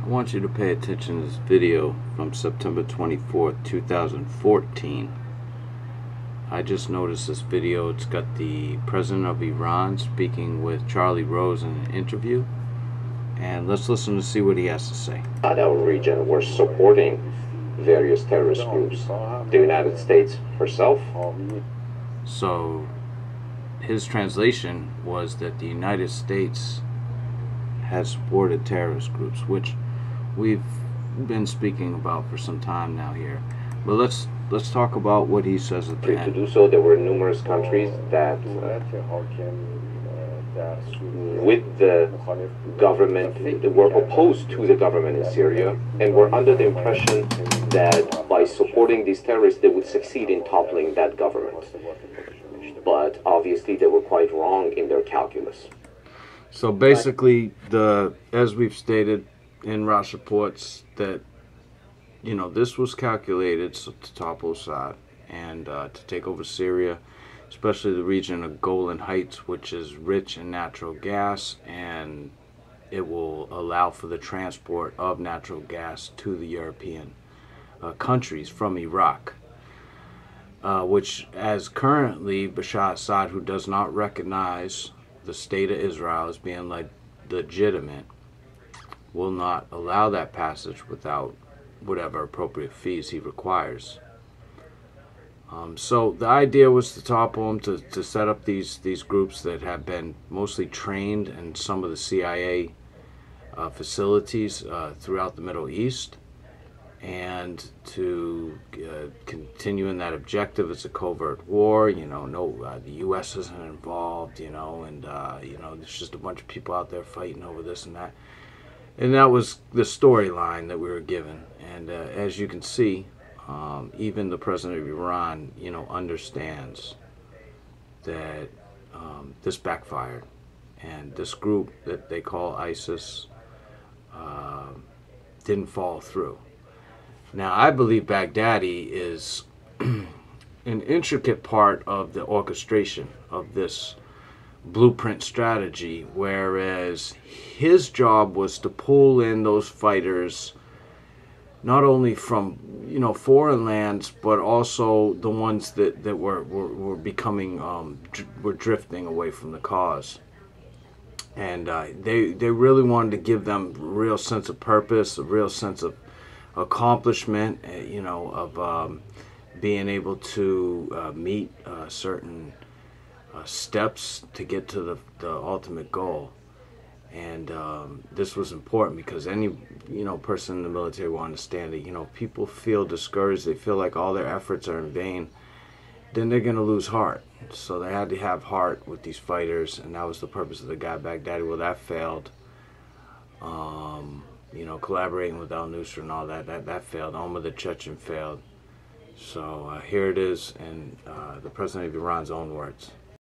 I want you to pay attention to this video from September 24th, 2014. I just noticed this video. It's got the president of Iran speaking with Charlie Rose in an interview. And let's listen to see what he has to say. Our region were supporting various terrorist groups. The United States herself. So his translation was that the United States has supported terrorist groups, which we've been speaking about for some time now here. But let's talk about what he says at the end. To do so, there were numerous countries that, with the government, were opposed to the government in Syria and were under the impression that by supporting these terrorists, they would succeed in toppling that government. But obviously, they were quite wrong in their calculus. So basically, as we've stated in Ross reports, that this was calculated to topple Assad and to take over Syria, especially the region of Golan Heights, which is rich in natural gas, and it will allow for the transport of natural gas to the European countries from Iraq. Which, as currently Bashar Assad, who does not recognize the state of Israel as being legitimate, will not allow that passage without whatever appropriate fees he requires. So the idea was to topple him, to set up these groups that have been mostly trained in some of the CIA facilities throughout the Middle East, and to continue in that objective. It's a covert war, the U.S. isn't involved, and there's just a bunch of people out there fighting over this and that. And that was the storyline that we were given. And as you can see, even the president of Iran, understands that this backfired. And this group that they call ISIS didn't follow through. Now, I believe Baghdadi is an intricate part of the orchestration of this blueprint strategy, whereas his job was to pull in those fighters not only from foreign lands, but also the ones that were becoming were drifting away from the cause. And they really wanted to give them a real sense of purpose, a real sense of accomplishment, of being able to meet certain steps to get to the ultimate goal. And this was important because any person in the military will understand that people feel discouraged, they feel like all their efforts are in vain, then they're going to lose heart. So they had to have heart with these fighters, and that was the purpose of the guy Baghdadi. Well, that failed. Collaborating with al-Nusra and all that failed. Omar the Chechen failed. So here it is in the president of Iran's own words.